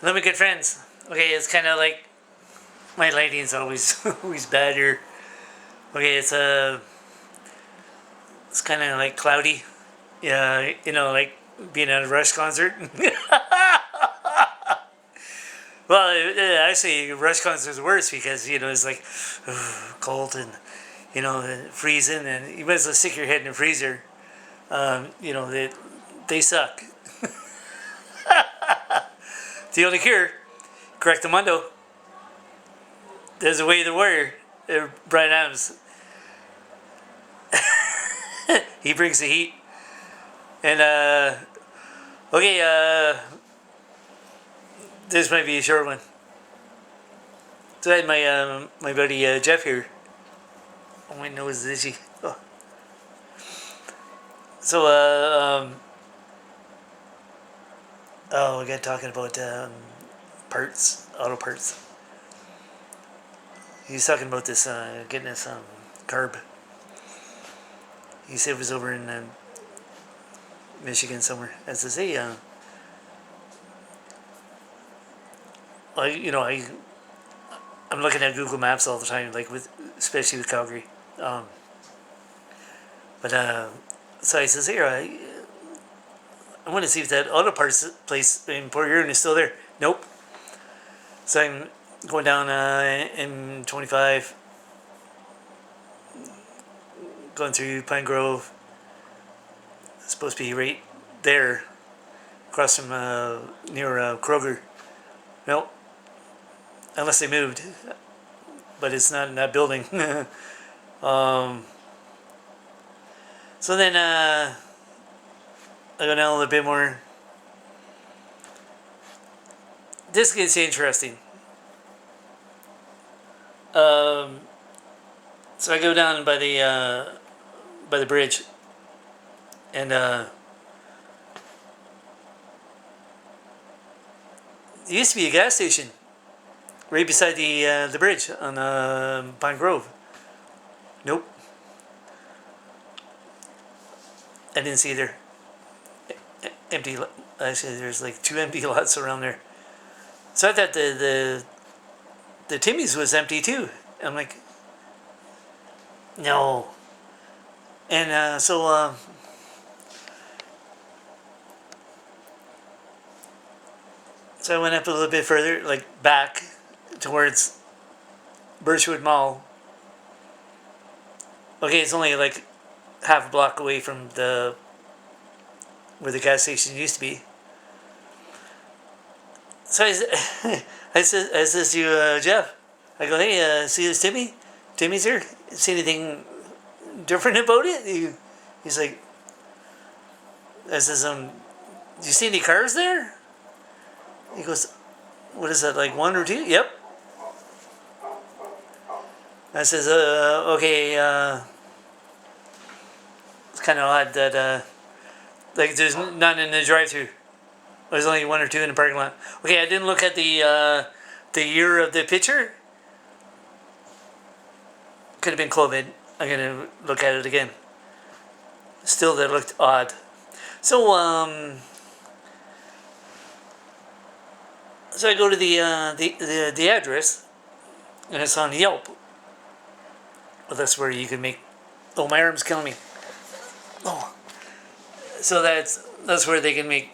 Hello, my good friends. Okay, it's kind of like my lighting's always always bad here. Okay, it's kind of like cloudy. Yeah, like being at a Rush concert. Well, actually, Rush concert's worse because it's like cold and freezing, and you might as well stick your head in the freezer. They suck. The only cure, correct the mundo. There's a way to warrior. Brian Adams. He brings the heat. And okay, this might be a short one. So I had my buddy Jeff here. Oh, my nose is itchy. Oh. So we got talking about parts, auto parts. He was talking about this getting this carb. He said it was over in Michigan somewhere. As I say, I'm looking at Google Maps all the time, like especially with Calgary. But so I says, here, I want to see if that auto parts place in Port Huron is still there. Nope. So I'm going down M25, going through Pine Grove. It's supposed to be right there, across from near Kroger. Nope. Unless they moved, but it's not in that building. So then I go down a little bit more. This gets interesting. So I go down by the bridge, and there used to be a gas station right beside the bridge on Pine Grove. Nope. I didn't see there. Empty. Actually, there's like 2 empty lots around there. So I thought the Timmy's was empty too. I'm like, no. And so I went up a little bit further, like back towards Birchwood Mall. Okay, it's only like half a block away from where the gas station used to be. So I says to Jeff, I go, hey, see this Timmy? Timmy's here. See anything different about it? He's like, I says, do you see any cars there? He goes, what is that, like 1 or 2? Yep. I says, okay, it's kind of odd that, like, there's none in the drive-thru. There's only 1 or 2 in the parking lot. Okay, I didn't look at the year of the picture. Could have been COVID. I'm gonna look at it again. Still, that looked odd. So so I go to the address, and it's on Yelp. Well, that's where you can make. Oh, my arm's killing me. Oh, so that's where they can make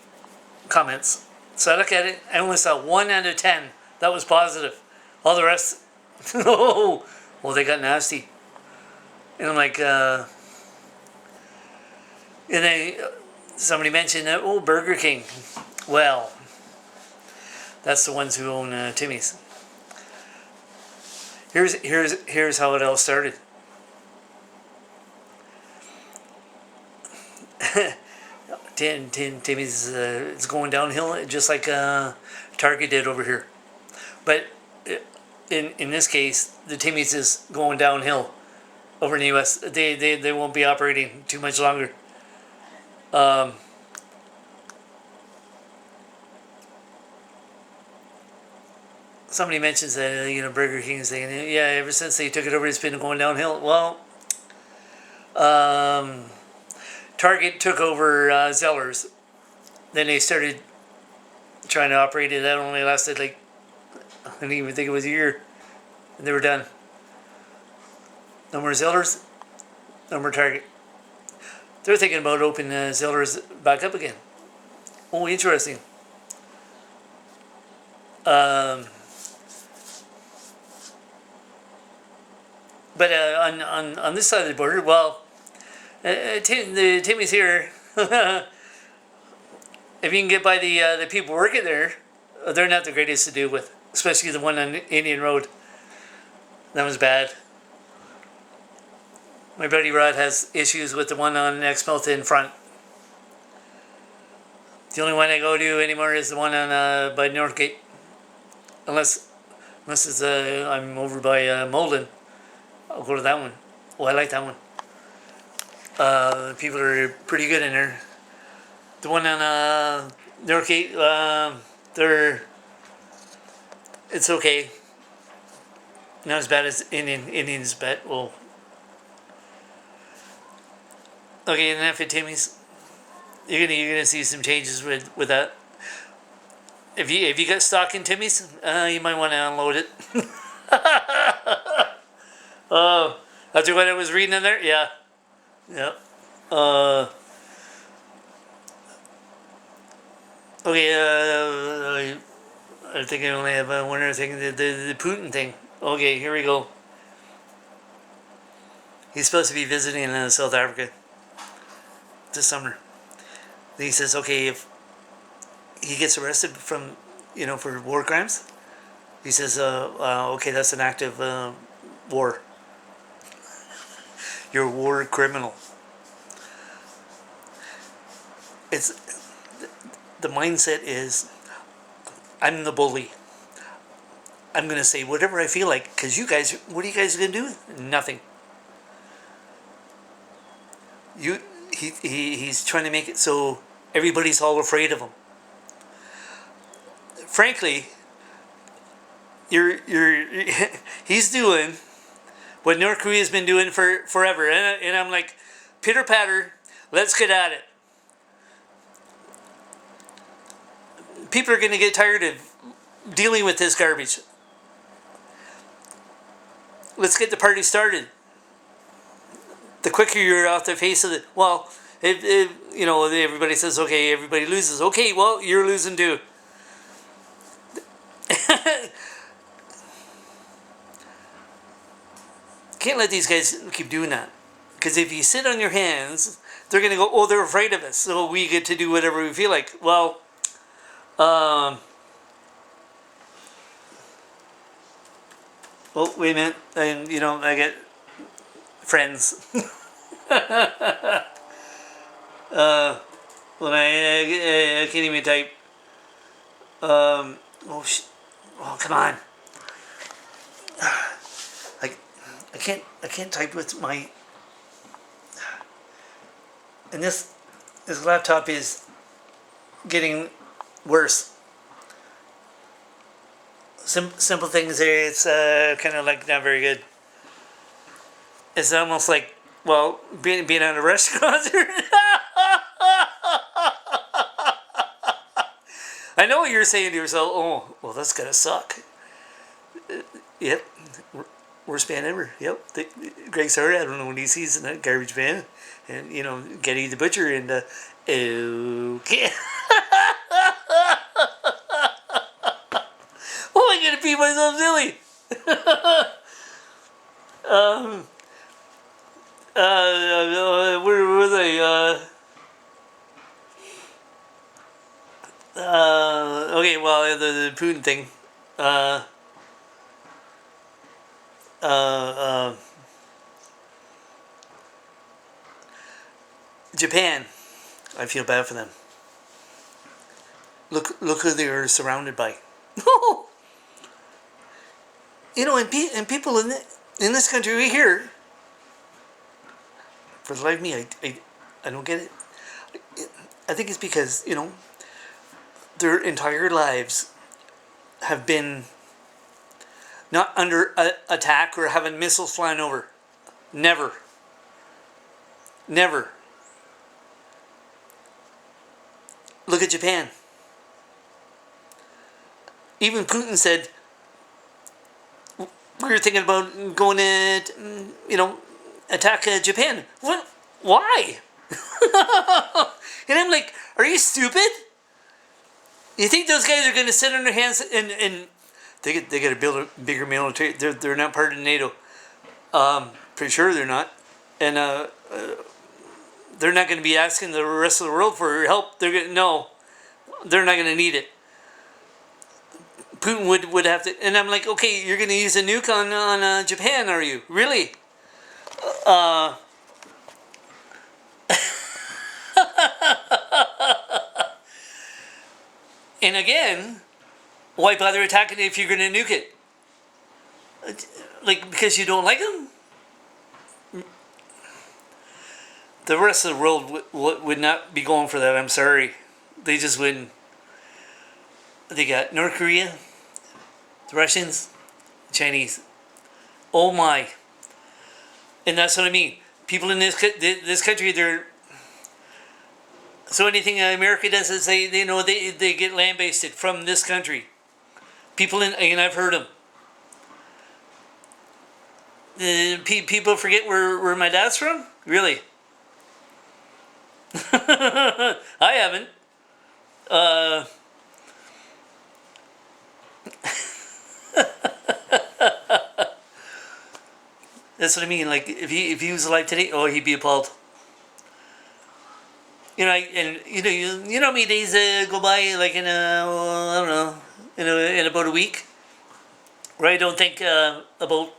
comments. So I look at it. I only saw 1 out of 10 that was positive. All the rest, oh, well, they got nasty. And I'm like, and then somebody mentioned that, oh, Burger King. Well, that's the ones who own Timmy's. Here's how it all started. Timmy's it's going downhill just like Target did over here, but in this case, the Timmy's is going downhill over in the U.S. They won't be operating too much longer. Somebody mentions that Burger King is saying, yeah, ever since they took it over, it's been going downhill. Well, Target took over Zellers. Then they started trying to operate it. That only lasted like, I didn't even think it was a year. And they were done. No more Zellers, no more Target. They're thinking about opening Zellers back up again. Oh, interesting. But on this side of the border, well, the Timmy's here. If you can get by the people working there, they're not the greatest to do with, especially the one on Indian Road. That was bad. My buddy Rod has issues with the one on Exmouth in front. The only one I go to anymore is the one on by Northgate, unless it's I'm over by Molden. I'll go to that one. Oh, I like that one. People are pretty good in there. The one on Northgate, it's okay. Not as bad as Indians, but well. Okay, and then for Timmy's, you're gonna see some changes with that. If you got stock in Timmy's, you might want to unload it. After what I was reading in there, yeah. Okay, I think I only have one other thing, the Putin thing. Okay, here we go. He's supposed to be visiting South Africa this summer. He says, okay, if he gets arrested from, for war crimes, he says, okay, that's an active war. You're a war criminal. It's the mindset is, I'm the bully. I'm gonna say whatever I feel like, because you guys, what are you guys gonna do? Nothing. He's trying to make it so everybody's all afraid of him. Frankly, he's doing what North Korea's been doing for forever, and I'm like, pitter patter, let's get at it. People are going to get tired of dealing with this garbage. Let's get the party started. The quicker you're off the face of it, well, if everybody says, okay, everybody loses. Okay, well, you're losing too. Can't let these guys keep doing that. Because if you sit on your hands, they're going to go, oh, they're afraid of us, so we get to do whatever we feel like. Well, oh, wait a minute. And, I get friends. When I can't even type. Oh, come on. I can't type with my. And this laptop is getting worse. Simple things there. It's kind of like not very good. It's almost like, well, being at a restaurant. I know what you're saying to yourself. Oh, well, that's gonna suck. Yep, worst band ever. Yep, Greg Sorry. I don't know when he sees in that garbage band, and Getty the Butcher and okay. Oh, I'm gonna pee myself silly. Where was I? Okay, well, the Putin thing. Japan. I feel bad for them. Look who they are surrounded by. And people in this country we hear. For the life of me, I don't get it. I think it's because their entire lives have been not under attack or having missiles flying over. Never. Look at Japan. Even Putin said, we were thinking about going to, attack Japan. What? Why? And I'm like, are you stupid? You think those guys are going to sit on their hands and they got to build a bigger military? They're not part of NATO. Pretty sure they're not. And they're not going to be asking the rest of the world for help. No, they're not going to need it. Putin would have to, and I'm like, okay, you're going to use a nuke on Japan, are you? Really? And again, why bother attacking it if you're going to nuke it? Like, because you don't like them? The rest of the world would not be going for that. I'm sorry. They just wouldn't. They got North Korea, the Russians, Chinese. Oh my. And that's what I mean. People in this country, they're... So anything America does is they get land-based from this country. People and I've heard them. People forget where my dad's from? Really? I haven't. That's what I mean. Like if he was alive today, oh, he'd be appalled. And you know how many days go by like in I don't know, in about a week, where I don't think about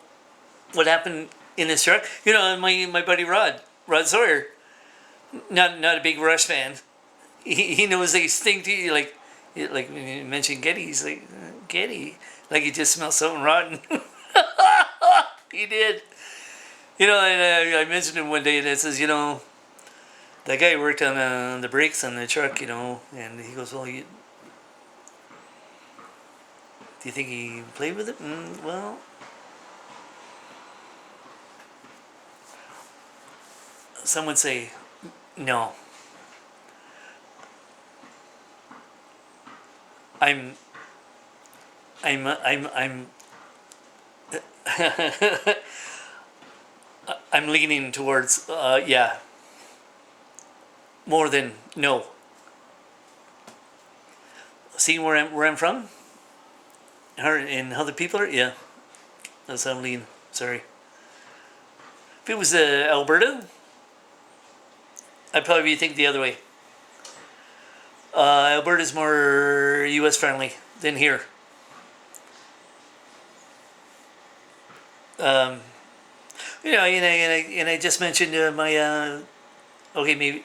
what happened in this truck. My buddy Rod Sawyer, not a big Rush fan. He knows they stink to you, like when you mentioned Getty, he's like, Getty, like he just smells something rotten. He did. And I mentioned him one day, and it says, that guy worked on the brakes on the truck, and he goes, well, do you think he played with it? Well, some would say no. I'm I'm leaning towards yeah, more than no. Seeing where I'm from, and how the people are, yeah, that's how I'm leaning. Sorry. If it was Alberta, I'd probably think the other way. Alberta's more U.S. friendly than here. And I just mentioned my okay, maybe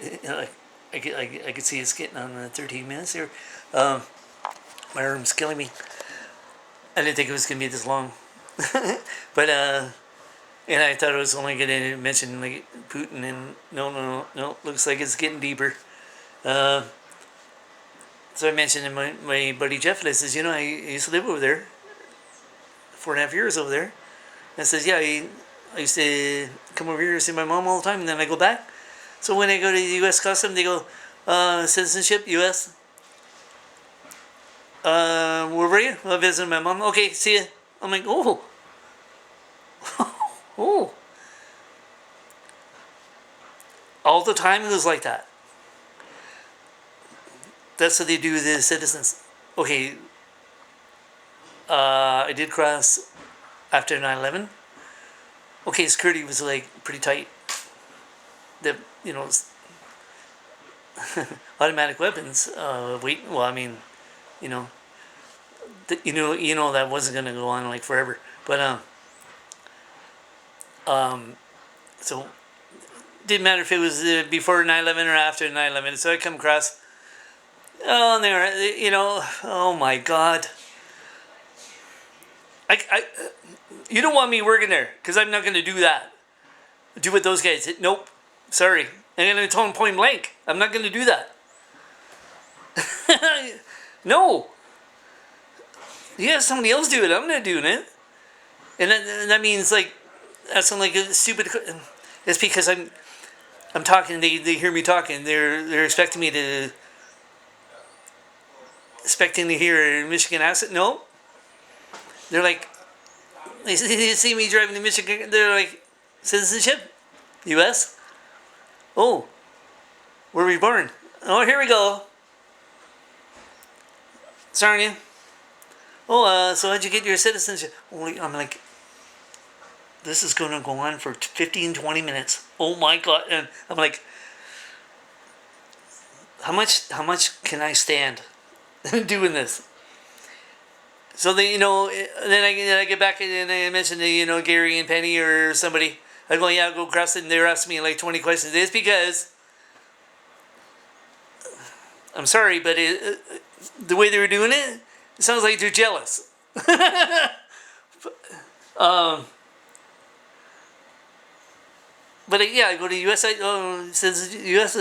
I could see it's getting on 13 minutes here. My arm's killing me. I didn't think it was gonna be this long, but and I thought I was only gonna mention like Putin, and no, looks like it's getting deeper. So I mentioned in my buddy Jeff, I says, I used to live over there, 4.5 years over there. And I says, yeah, I used to come over here to see my mom all the time, and then I go back. So when I go to the U.S. Custom, they go, citizenship, U.S. Where were you? I visited my mom. Okay, see ya. I'm like, oh. Oh. All the time it was like that. That's what they do with the citizens. Okay. I did cross after 9/11. Okay, security was like pretty tight. The automatic weapons. Well, I mean, that wasn't gonna go on like forever. But so didn't matter if it was before 9/11 or after 9/11. So I come across. Oh, and they were, oh my God. You don't want me working there, because I'm not going to do that. Do what those guys did. Nope. Sorry. I'm going to tell them point blank. I'm not going to do that. No. You have somebody else do it. I'm not doing it. And that means, like, that's like a stupid... It's because I'm talking, they hear me talking. They're expecting me to... expecting to hear a Michigan accent. No, they're like, they see me driving to Michigan. They're like, citizenship, U.S. Oh, where were we born? Oh, here we go. Sarnia. Oh, so how'd you get your citizenship? I'm like, this is going to go on for 15, 20 minutes. Oh my God. And I'm like, how much can I stand doing this? So then, then I get back and I mentioned to, Gary and Penny or somebody. I go, yeah, go across it. And they're asking me like 20 questions. It's because, I'm sorry, but the way they were doing it, it sounds like they're jealous. um, but yeah, I go to U.S. It says U.S.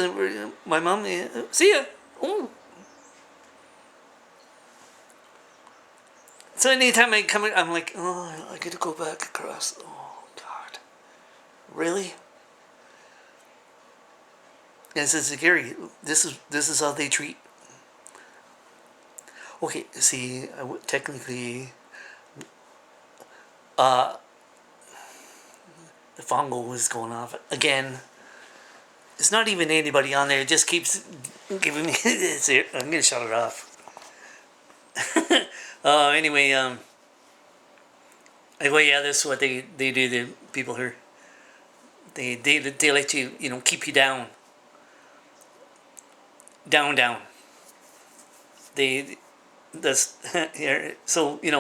My mom, see ya. Ooh. So anytime I come, I'm like, oh, I gotta go back across. Oh God, really? And it says, Gary, this is how they treat. Okay, see, technically, the fungal was going off again. It's not even anybody on there. It just keeps giving me. I'm gonna shut it off. Anyway, well, yeah, this is what they do. The people here, they let you, keep you down. They that's here. So and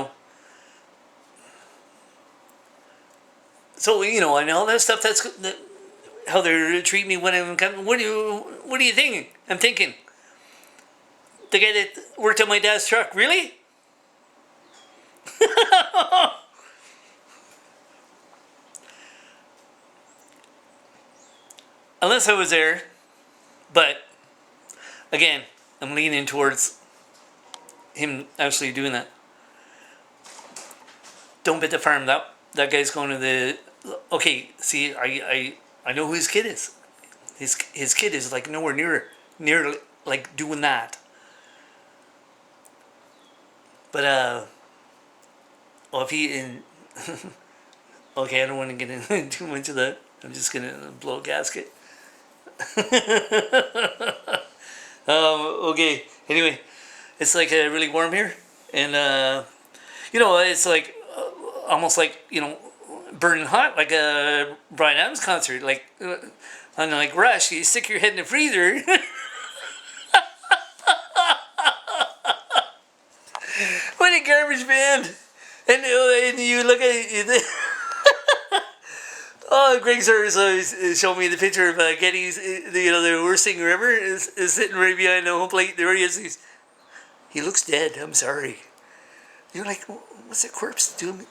all that stuff. That's how they're treating me when I'm coming. What are you thinking? I'm thinking the guy that worked on my dad's truck. Really? Unless I was there, but again, I'm leaning towards him actually doing that. Don't bet the farm. That guy's going to the. Okay, see, I know who his kid is. His kid is like nowhere near like doing that. But well, if he in. Okay, I don't want to get into too much of that. I'm just gonna blow a gasket. Okay. Anyway, it's like really warm here, and it's like almost like burning hot, like a Bryan Adams concert. Like on like Rush, you stick your head in the freezer. What a garbage band! And you look at it. Oh, Greg Sir showed me the picture of Getty's, the worst thing ever is sitting right behind the home plate. There he is. He looks dead. I'm sorry. You're like, what's that corpse doing?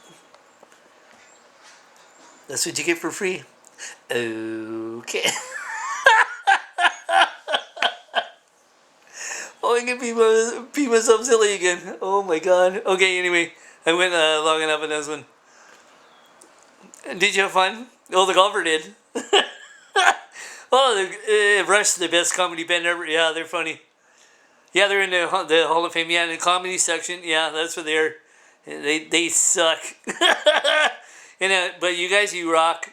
That's what you get for free. Okay. Oh, I can pee myself silly again. Oh my God. Okay, anyway, I went long enough on this one. Did you have fun? Oh, the golfer did. Oh, Rush, the best comedy band ever. Yeah, they're funny. Yeah, they're in the Hall of Fame. Yeah, in the comedy section. Yeah, that's what they are. They suck. But you guys, you rock.